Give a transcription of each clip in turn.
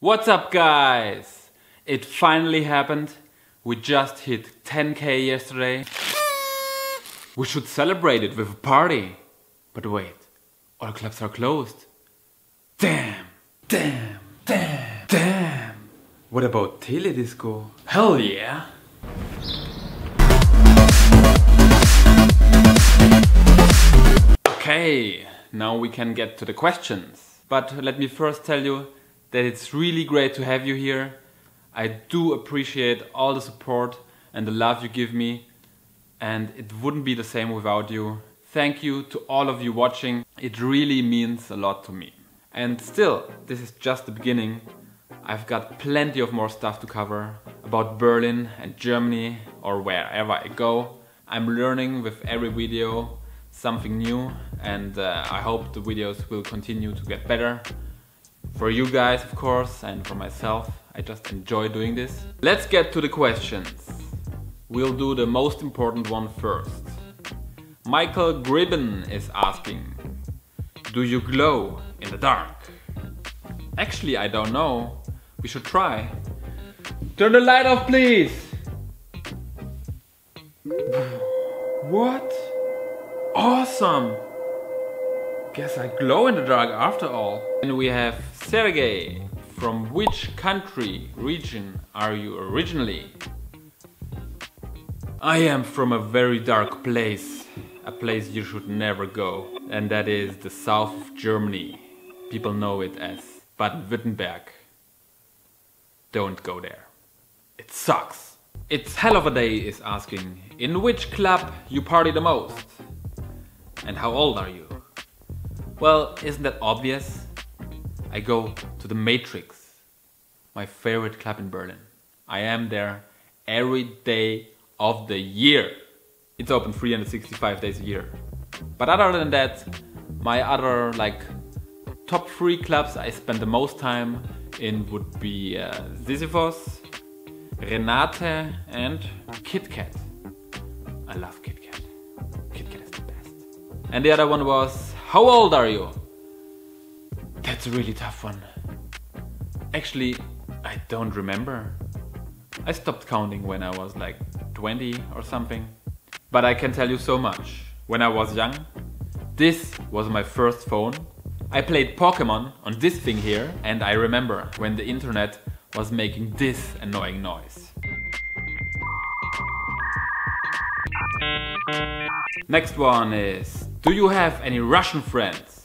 What's up, guys? It finally happened. We just hit 10k yesterday. We should celebrate it with a party. But wait, all clubs are closed. Damn, damn, damn, damn. What about Teledisco? Hell yeah! Okay, now we can get to the questions. But let me first tell you that it's really great to have you here. I do appreciate all the support and the love you give me, and it wouldn't be the same without you. Thank you to all of you watching. It really means a lot to me. And still, this is just the beginning. I've got plenty of more stuff to cover about Berlin and Germany or wherever I go. I'm learning with every video something new, and I hope the videos will continue to get better. For you guys, of course, and for myself. I just enjoy doing this. Let's get to the questions. We'll do the most important one first. Michael Gribben is asking, do you glow in the dark? Actually, I don't know. We should try. Turn the light off, please! What? Awesome! Guess I glow in the dark after all. And we have Sergey. From which country, region are you originally? I am from a very dark place. A place you should never go. And that is the south of Germany. People know it as Baden-Württemberg. Don't go there. It sucks. It's Hell of a Day is asking, in which club you party the most? And how old are you? Well, isn't that obvious? I go to the Matrix, my favorite club in Berlin. I am there every day of the year. It's open 365 days a year. But other than that, my other top 3 clubs I spend the most time in would be Sisyphos, Renate and Kit Kat. I love Kit Kat. Kit Kat is the best. And the other one was, how old are you? That's a really tough one. Actually, I don't remember. I stopped counting when I was 20 or something. But I can tell you so much. When I was young, this was my first phone. I played Pokemon on this thing here, and I remember when the internet was making this annoying noise. Next one is, do you have any Russian friends?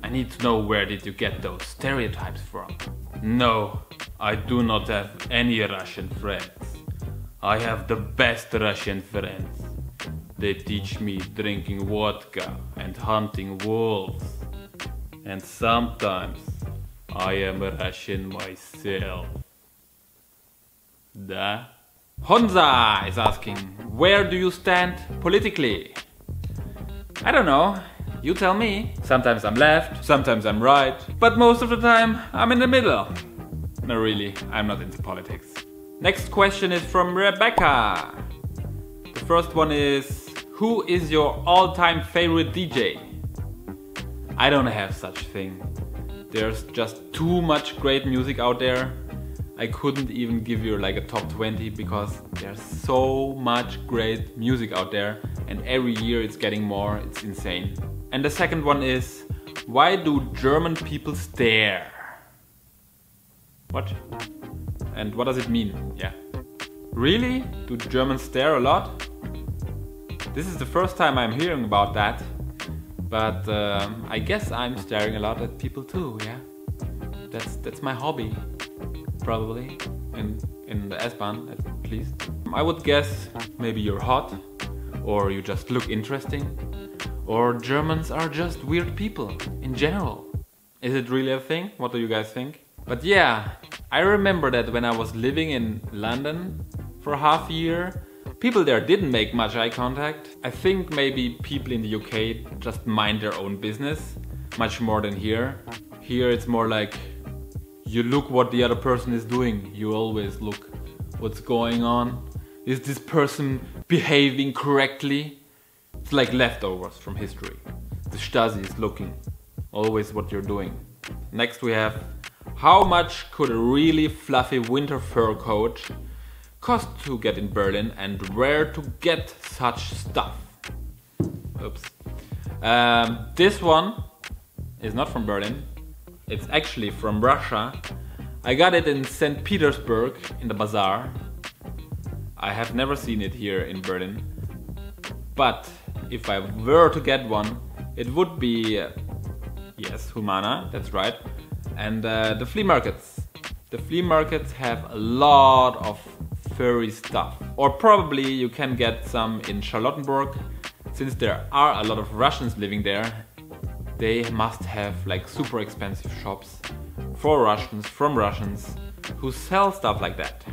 I need to know, where did you get those stereotypes from? No, I do not have any Russian friends. I have the best Russian friends. They teach me drinking vodka and hunting wolves. And sometimes I am a Russian myself. Da? Honza is asking, where do you stand politically? I don't know. You tell me. Sometimes I'm left, sometimes I'm right, but most of the time I'm in the middle. No, really, I'm not into politics. Next question is from Rebecca. The first one is, who is your all-time favorite DJ? I don't have such thing. There's just too much great music out there. I couldn't even give you a top 20 because there's so much great music out there, and every year it's getting more. It's insane. And the second one is, why do German people stare? What? And what does it mean? Yeah. Really? Do Germans stare a lot? This is the first time I'm hearing about that. But I guess I'm staring a lot at people too, yeah? That's my hobby. Probably. In the S-Bahn at least. I would guess maybe you're hot. Or you just look interesting. Or Germans are just weird people in general. Is it really a thing? What do you guys think? But yeah, I remember that when I was living in London for half a year, people there didn't make much eye contact. I think maybe people in the UK just mind their own business, much more than here. Here it's more like, you look what the other person is doing. You always look what's going on. Is this person behaving correctly? It's like leftovers from history. The Stasi is looking always what you're doing. Next we have, How much could a really fluffy winter fur coat cost to get in Berlin, and where to get such stuff? Oops. This one is not from Berlin. It's actually from Russia. I got it in St. Petersburg in the bazaar. I have never seen it here in Berlin. But if I were to get one, it would be, yes, Humana, that's right. And the flea markets. The flea markets have a lot of furry stuff. Or probably you can get some in Charlottenburg. Since there are a lot of Russians living there, they must have like super expensive shops for Russians, from Russians, who sell stuff like that.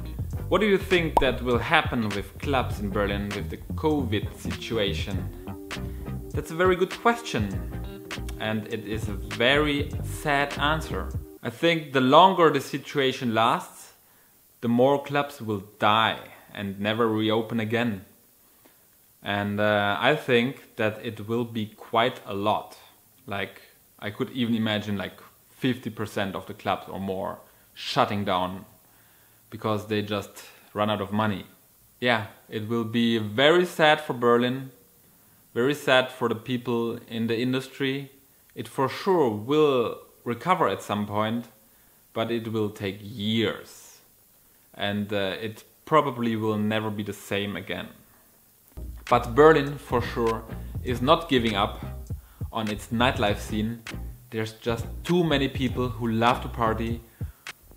What do you think that will happen with clubs in Berlin with the COVID situation? That's a very good question, and it is a very sad answer. I think the longer the situation lasts, the more clubs will die and never reopen again. And I think that it will be quite a lot. Like, I could even imagine like 50% of the clubs or more shutting down because they just run out of money. Yeah, it will be very sad for Berlin, very sad for the people in the industry. It for sure will recover at some point, but it will take years. And it probably will never be the same again. But Berlin for sure is not giving up on its nightlife scene. There's just too many people who love to party,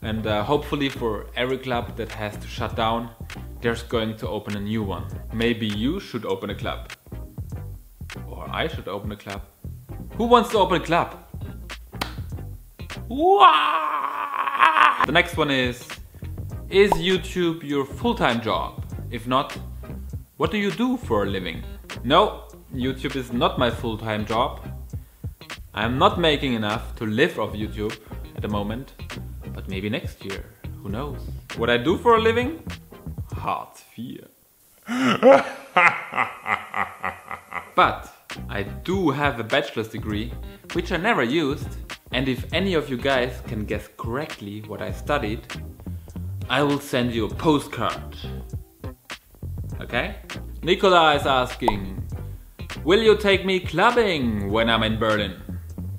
and hopefully for every club that has to shut down, there's going to open a new one. Maybe you should open a club. Or I should open a club. Who wants to open a club? Wah! The next one is YouTube your full-time job? If not, what do you do for a living? No, YouTube is not my full-time job. I'm not making enough to live off YouTube at the moment, but maybe next year, who knows? What I do for a living? Hartz IV. But I do have a bachelor's degree, which I never used, and if any of you guys can guess correctly what I studied, I will send you a postcard. Okay? Nicola is asking, will you take me clubbing when I'm in Berlin?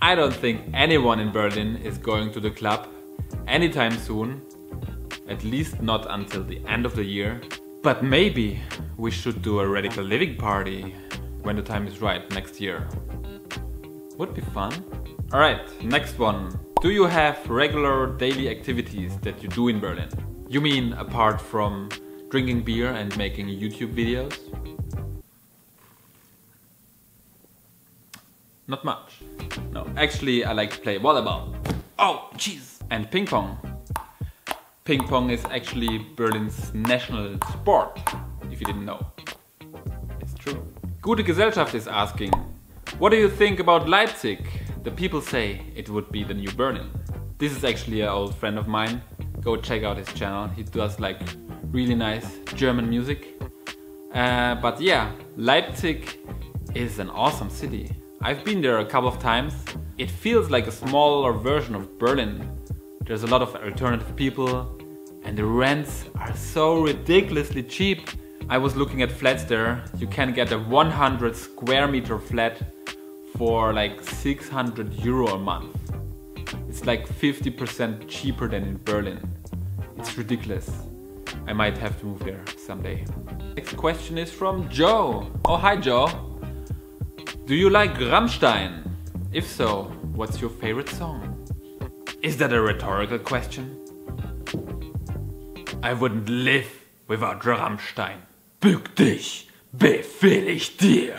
I don't think anyone in Berlin is going to the club anytime soon, at least not until the end of the year. But maybe we should do a radical living party when the time is right next year. Would be fun. Alright, next one. Do you have regular daily activities that you do in Berlin? You mean apart from drinking beer and making YouTube videos? Not much. No, actually I like to play volleyball. Oh, jeez! And ping pong. Ping pong is actually Berlin's national sport, if you didn't know. It's true. Gute Gesellschaft is asking, what do you think about Leipzig? The people say it would be the new Berlin. This is actually an old friend of mine. Go check out his channel. He does like really nice German music. But yeah, Leipzig is an awesome city. I've been there a couple of times. It feels like a smaller version of Berlin. There's a lot of alternative people and the rents are so ridiculously cheap. I was looking at flats there. You can get a 100 square meter flat for like 600 euro a month. It's like 50% cheaper than in Berlin. It's ridiculous. I might have to move there someday. Next question is from Joe. Oh, hi Joe. Do you like Rammstein? If so, what's your favorite song? Is that a rhetorical question? I wouldn't live without Rammstein. Bück dich, befehl ich dir.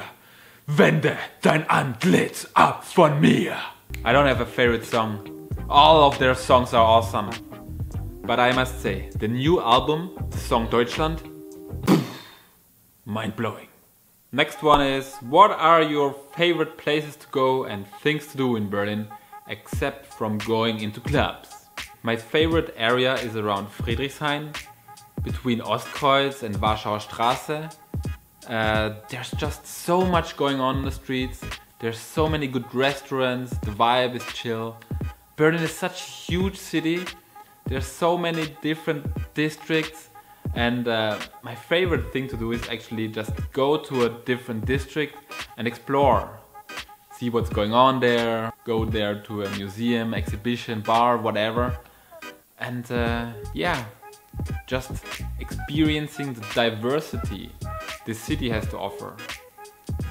Wende dein Antlitz ab von mir. I don't have a favorite song. All of their songs are awesome. But I must say, the new album, the song Deutschland, mind-blowing. Next one is, what are your favorite places to go and things to do in Berlin, except from going into clubs? My favorite area is around Friedrichshain, between Ostkreuz and Warschauer Straße. There's just so much going on in the streets. There's so many good restaurants, the vibe is chill. Berlin is such a huge city. There's so many different districts, and my favorite thing to do is actually just go to a different district and explore. See what's going on there, go there to a museum, exhibition, bar, whatever. And yeah, just experiencing the diversity this city has to offer.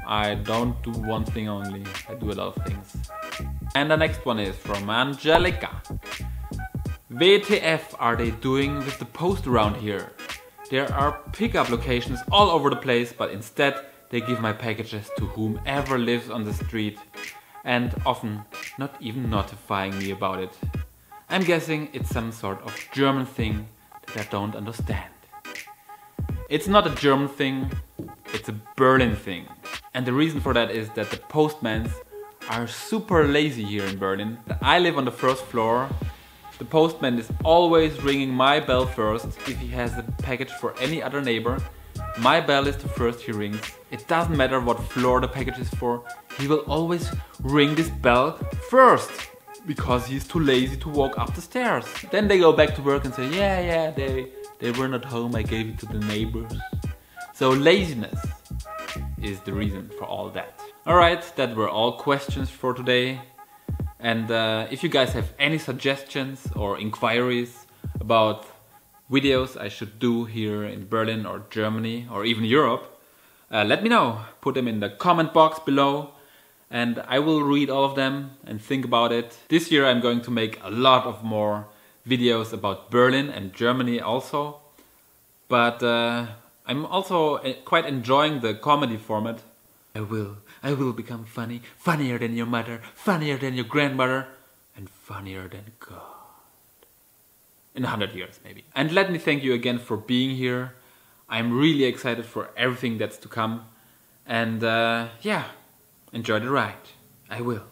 I don't do one thing only, I do a lot of things. And the next one is from Angelica. WTF are they doing with the post around here? There are pickup locations all over the place, but instead they give my packages to whomever lives on the street, and often not even notifying me about it. I'm guessing it's some sort of German thing that I don't understand. It's not a German thing, it's a Berlin thing. And the reason for that is that the postmen are super lazy here in Berlin. I live on the first floor. The postman is always ringing my bell first. If he has a package for any other neighbor, my bell is the first he rings. It doesn't matter what floor the package is for, he will always ring this bell first, because he's too lazy to walk up the stairs. Then they go back to work and say, yeah, they were not home, I gave it to the neighbors. So laziness is the reason for all that. Alright, that were all questions for today. And if you guys have any suggestions or inquiries about videos I should do here in Berlin or Germany or even Europe, let me know. Put them in the comment box below and I will read all of them and think about it. This year I'm going to make a lot of more videos about Berlin and Germany also. But I'm also quite enjoying the comedy format. I will become funny, funnier than your mother, funnier than your grandmother, and funnier than God. In 100 years, maybe. And let me thank you again for being here. I'm really excited for everything that's to come. And yeah, enjoy the ride. I will.